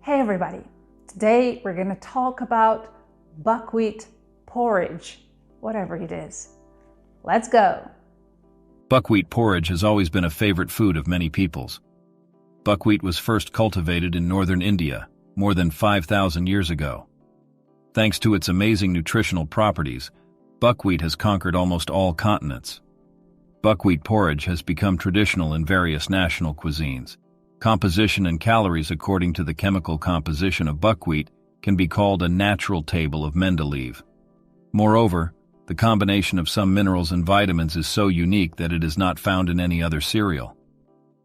Hey everybody, today we're going to talk about buckwheat porridge, whatever it is. Let's go! Buckwheat porridge has always been a favorite food of many peoples. Buckwheat was first cultivated in northern India more than 5,000 years ago. Thanks to its amazing nutritional properties, buckwheat has conquered almost all continents. Buckwheat porridge has become traditional in various national cuisines. Composition and calories according to the chemical composition of buckwheat can be called a natural table of Mendeleev. Moreover, the combination of some minerals and vitamins is so unique that it is not found in any other cereal.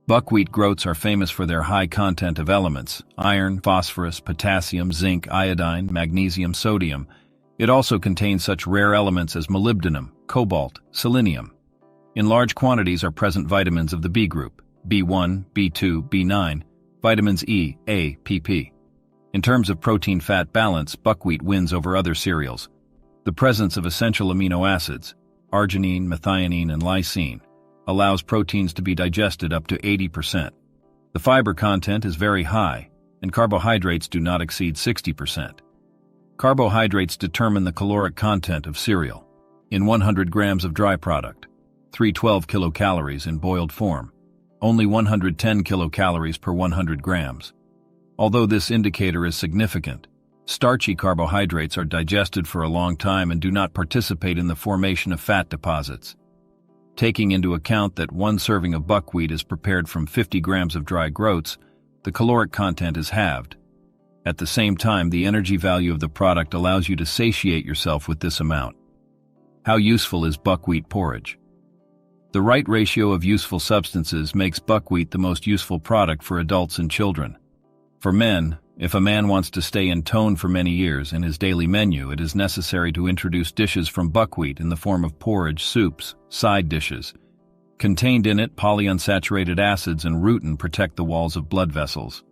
Buckwheat groats are famous for their high content of elements: iron, phosphorus, potassium, zinc, iodine, magnesium, sodium. It also contains such rare elements as molybdenum, cobalt, selenium. In large quantities are present vitamins of the B group: B1, B2, B9, vitamins E, A, PP. In terms of protein-fat balance, buckwheat wins over other cereals. The presence of essential amino acids, arginine, methionine, and lysine, allows proteins to be digested up to 80%. The fiber content is very high, and carbohydrates do not exceed 60%. Carbohydrates determine the caloric content of cereal. In 100 grams of dry product, 312 kilocalories in boiled form, only 110 kilocalories per 100 grams. Although this indicator is significant, starchy carbohydrates are digested for a long time and do not participate in the formation of fat deposits. Taking into account that one serving of buckwheat is prepared from 50 grams of dry groats, the caloric content is halved. At the same time, the energy value of the product allows you to satiate yourself with this amount. How useful is buckwheat porridge? The right ratio of useful substances makes buckwheat the most useful product for adults and children. For men, if a man wants to stay in tone for many years in his daily menu, it is necessary to introduce dishes from buckwheat in the form of porridge, soups, side dishes. Contained in it, polyunsaturated acids and rutin protect the walls of blood vessels.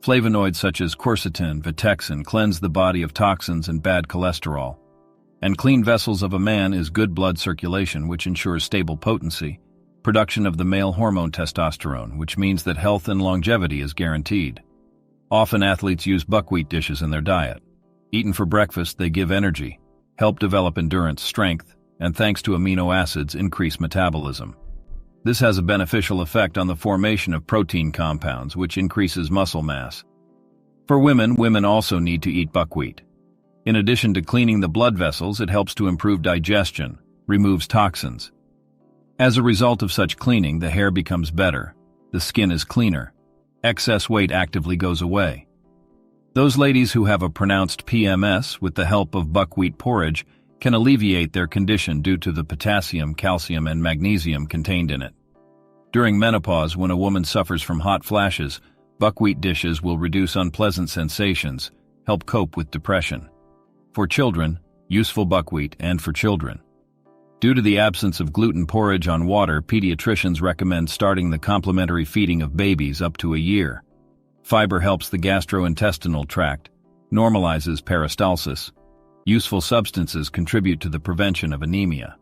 Flavonoids such as quercetin, vitexin cleanse the body of toxins and bad cholesterol. And clean vessels of a man is good blood circulation, which ensures stable potency, production of the male hormone testosterone, which means that health and longevity is guaranteed. Often athletes use buckwheat dishes in their diet. Eaten for breakfast, they give energy, help develop endurance, strength, and thanks to amino acids, increase metabolism. This has a beneficial effect on the formation of protein compounds, which increases muscle mass. For women also need to eat buckwheat. In addition to cleaning the blood vessels, it helps to improve digestion, removes toxins. As a result of such cleaning, the hair becomes better, the skin is cleaner, excess weight actively goes away. Those ladies who have a pronounced PMS, with the help of buckwheat porridge, can alleviate their condition due to the potassium, calcium, and magnesium contained in it. During menopause, when a woman suffers from hot flashes, buckwheat dishes will reduce unpleasant sensations, help cope with depression. For children, useful buckwheat, and for children. Due to the absence of gluten porridge on water, pediatricians recommend starting the complementary feeding of babies up to a year. Fiber helps the gastrointestinal tract, normalizes peristalsis. Useful substances contribute to the prevention of anemia.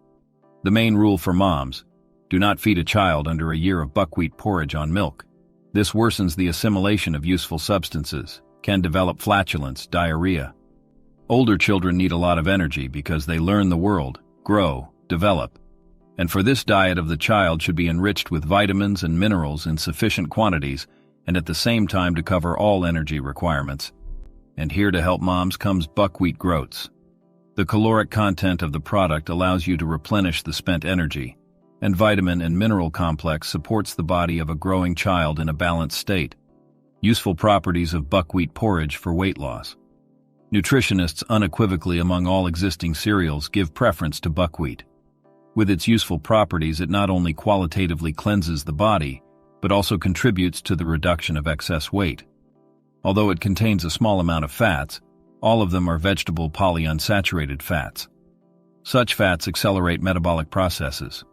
The main rule for moms: do not feed a child under a year of buckwheat porridge on milk. This worsens the assimilation of useful substances, can develop flatulence, diarrhea. Older children need a lot of energy because they learn the world, grow, develop. And for this, diet of the child should be enriched with vitamins and minerals in sufficient quantities and at the same time to cover all energy requirements. And here to help moms comes buckwheat groats. The caloric content of the product allows you to replenish the spent energy, and vitamin and mineral complex supports the body of a growing child in a balanced state. Useful properties of buckwheat porridge for weight loss. Nutritionists unequivocally among all existing cereals give preference to buckwheat. With its useful properties, it not only qualitatively cleanses the body, but also contributes to the reduction of excess weight. Although it contains a small amount of fats, all of them are vegetable polyunsaturated fats. Such fats accelerate metabolic processes.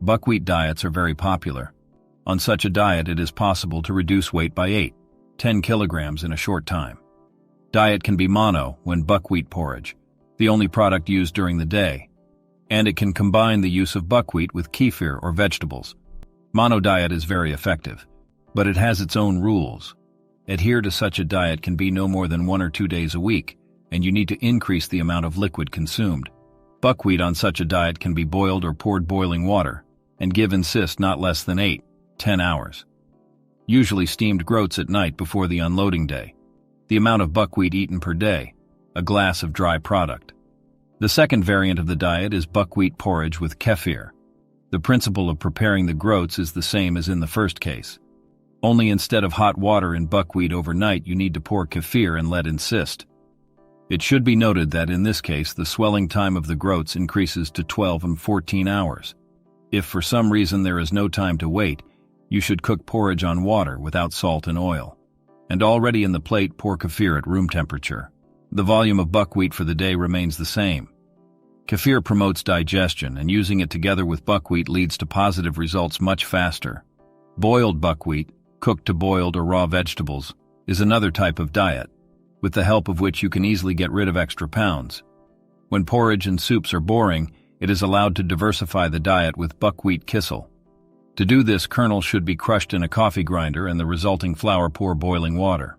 Buckwheat diets are very popular. On such a diet, it is possible to reduce weight by 8-10 kilograms in a short time. Diet can be mono when buckwheat porridge, the only product used during the day, and it can combine the use of buckwheat with kefir or vegetables. Mono diet is very effective, but it has its own rules. Adhere to such a diet can be no more than 1 or 2 days a week, and you need to increase the amount of liquid consumed. Buckwheat on such a diet can be boiled or poured boiling water, and give insist not less than 8-10 hours. Usually steamed groats at night before the unloading day. The amount of buckwheat eaten per day, a glass of dry product. The second variant of the diet is buckwheat porridge with kefir. The principle of preparing the groats is the same as in the first case. Only instead of hot water in buckwheat overnight, you need to pour kefir and let insist. It should be noted that in this case, the swelling time of the groats increases to 12 and 14 hours. If for some reason there is no time to wait, you should cook porridge on water without salt and oil. And already in the plate, pour kefir at room temperature. The volume of buckwheat for the day remains the same. Kefir promotes digestion, and using it together with buckwheat leads to positive results much faster. Boiled buckwheat, cooked to boiled or raw vegetables, is another type of diet, with the help of which you can easily get rid of extra pounds. When porridge and soups are boring, it is allowed to diversify the diet with buckwheat kissel. To do this, kernels should be crushed in a coffee grinder and the resulting flour pour boiling water.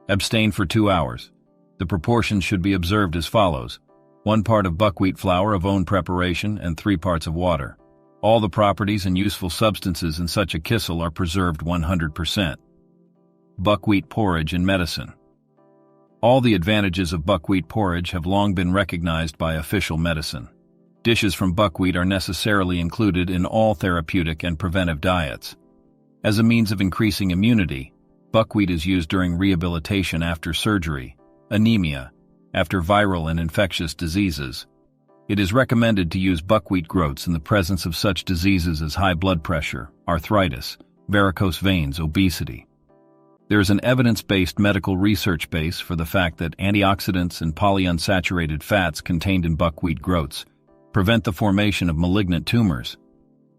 Abstain for 2 hours. The proportions should be observed as follows: 1 part of buckwheat flour of own preparation and 3 parts of water. All the properties and useful substances in such a kissel are preserved 100%. Buckwheat porridge in medicine. All the advantages of buckwheat porridge have long been recognized by official medicine. Dishes from buckwheat are necessarily included in all therapeutic and preventive diets. As a means of increasing immunity, buckwheat is used during rehabilitation after surgery, anemia, after viral and infectious diseases. It is recommended to use buckwheat groats in the presence of such diseases as high blood pressure, arthritis, varicose veins, obesity. There is an evidence-based medical research base for the fact that antioxidants and polyunsaturated fats contained in buckwheat groats prevent the formation of malignant tumors.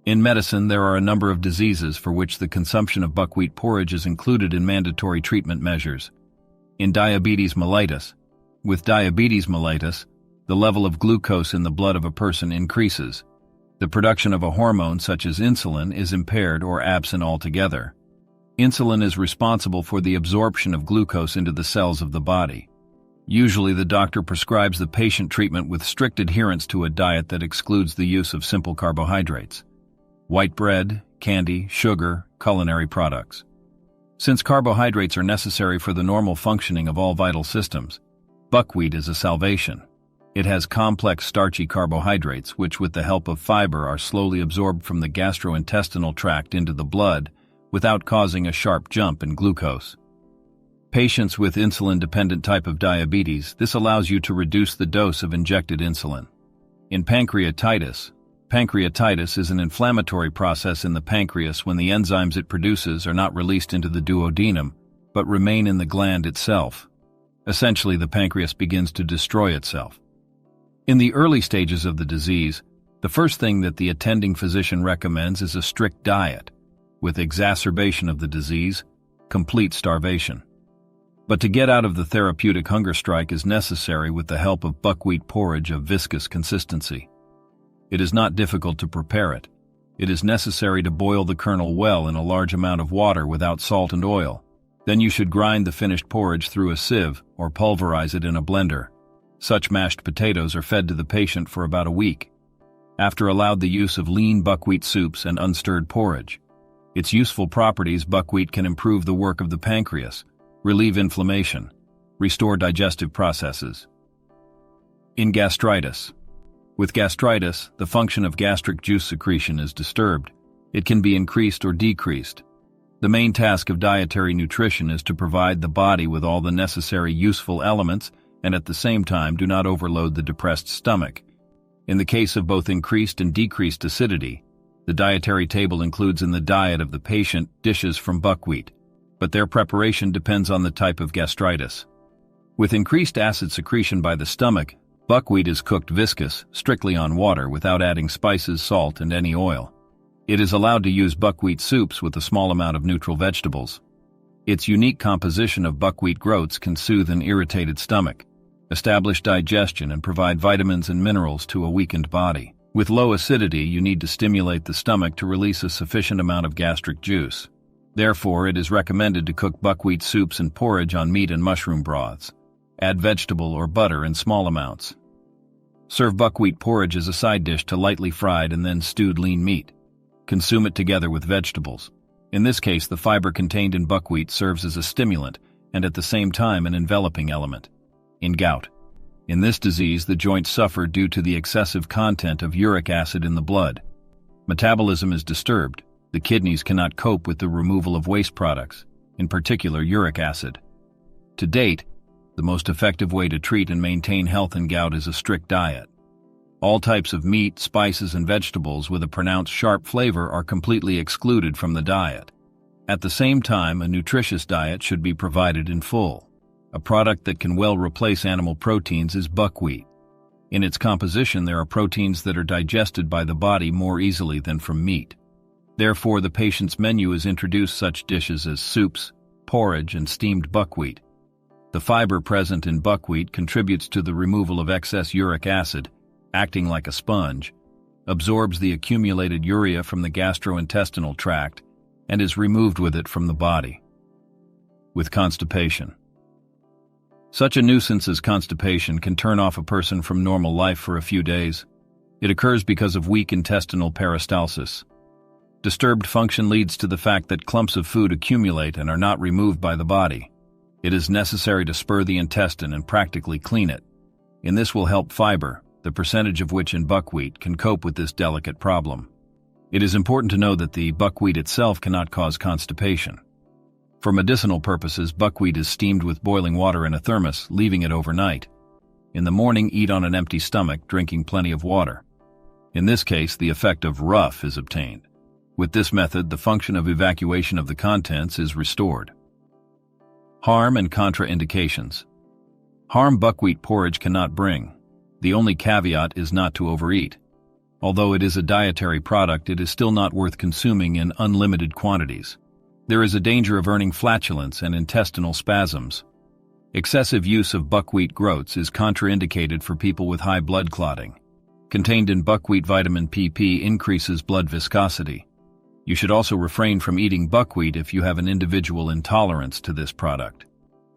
In medicine, there are a number of diseases for which the consumption of buckwheat porridge is included in mandatory treatment measures. In diabetes mellitus, the level of glucose in the blood of a person increases. The production of a hormone such as insulin is impaired or absent altogether. Insulin is responsible for the absorption of glucose into the cells of the body. Usually, the doctor prescribes the patient treatment with strict adherence to a diet that excludes the use of simple carbohydrates: white bread, candy, sugar, culinary products. Since carbohydrates are necessary for the normal functioning of all vital systems, buckwheat is a salvation. It has complex starchy carbohydrates which, with the help of fiber, are slowly absorbed from the gastrointestinal tract into the blood without causing a sharp jump in glucose. Patients with insulin-dependent type of diabetes, this allows you to reduce the dose of injected insulin. In pancreatitis is an inflammatory process in the pancreas when the enzymes it produces are not released into the duodenum, but remain in the gland itself. Essentially, the pancreas begins to destroy itself. In the early stages of the disease, the first thing that the attending physician recommends is a strict diet. With exacerbation of the disease, complete starvation. But to get out of the therapeutic hunger strike is necessary with the help of buckwheat porridge of viscous consistency. It is not difficult to prepare it. It is necessary to boil the kernel well in a large amount of water without salt and oil. Then you should grind the finished porridge through a sieve or pulverize it in a blender. Such mashed potatoes are fed to the patient for about a week. After allowed the use of lean buckwheat soups and unstirred porridge. Its useful properties: buckwheat can improve the work of the pancreas, relieve inflammation, restore digestive processes. In gastritis. With gastritis, the function of gastric juice secretion is disturbed. It can be increased or decreased. The main task of dietary nutrition is to provide the body with all the necessary useful elements and at the same time do not overload the depressed stomach. In the case of both increased and decreased acidity, the dietary table includes in the diet of the patient dishes from buckwheat, but their preparation depends on the type of gastritis. With increased acid secretion by the stomach, buckwheat is cooked viscous, strictly on water without adding spices, salt, and any oil. It is allowed to use buckwheat soups with a small amount of neutral vegetables. Its unique composition of buckwheat groats can soothe an irritated stomach, establish digestion, and provide vitamins and minerals to a weakened body. With low acidity, you need to stimulate the stomach to release a sufficient amount of gastric juice. Therefore, it is recommended to cook buckwheat soups and porridge on meat and mushroom broths. Add vegetable or butter in small amounts. Serve buckwheat porridge as a side dish to lightly fried and then stewed lean meat. Consume it together with vegetables. In this case, the fiber contained in buckwheat serves as a stimulant and at the same time an enveloping element. In gout. In this disease, the joints suffer due to the excessive content of uric acid in the blood. Metabolism is disturbed. The kidneys cannot cope with the removal of waste products, in particular uric acid. To date, the most effective way to treat and maintain health in gout is a strict diet. All types of meat, spices, and vegetables with a pronounced sharp flavor are completely excluded from the diet. At the same time, a nutritious diet should be provided in full. A product that can well replace animal proteins is buckwheat. In its composition, there are proteins that are digested by the body more easily than from meat. Therefore, the patient's menu has introduced such dishes as soups, porridge, and steamed buckwheat. The fiber present in buckwheat contributes to the removal of excess uric acid, acting like a sponge, absorbs the accumulated urea from the gastrointestinal tract, and is removed with it from the body. With constipation. Such a nuisance as constipation can turn off a person from normal life for a few days. It occurs because of weak intestinal peristalsis. Disturbed function leads to the fact that clumps of food accumulate and are not removed by the body. It is necessary to spur the intestine and practically clean it. And this will help fiber, the percentage of which in buckwheat, can cope with this delicate problem. It is important to know that the buckwheat itself cannot cause constipation. For medicinal purposes, buckwheat is steamed with boiling water in a thermos, leaving it overnight. In the morning, eat on an empty stomach, drinking plenty of water. In this case, the effect of rough is obtained. With this method, the function of evacuation of the contents is restored. Harm and contraindications. Harm buckwheat porridge cannot bring. The only caveat is not to overeat. Although it is a dietary product, it is still not worth consuming in unlimited quantities. There is a danger of earning flatulence and intestinal spasms. Excessive use of buckwheat groats is contraindicated for people with high blood clotting. Contained in buckwheat vitamin PP increases blood viscosity. You should also refrain from eating buckwheat if you have an individual intolerance to this product.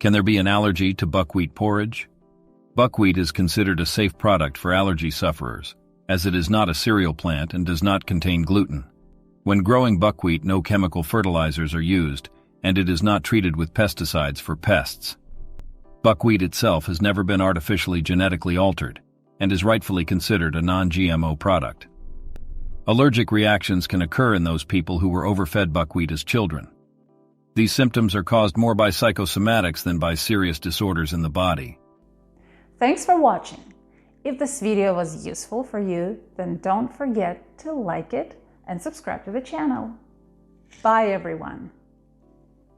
Can there be an allergy to buckwheat porridge? Buckwheat is considered a safe product for allergy sufferers, as it is not a cereal plant and does not contain gluten. When growing buckwheat, no chemical fertilizers are used, and it is not treated with pesticides for pests. Buckwheat itself has never been artificially genetically altered, and is rightfully considered a non-GMO product. Allergic reactions can occur in those people who were overfed buckwheat as children. These symptoms are caused more by psychosomatics than by serious disorders in the body. Thanks for watching. If this video was useful for you, then don't forget to like it and subscribe to the channel. Bye everyone.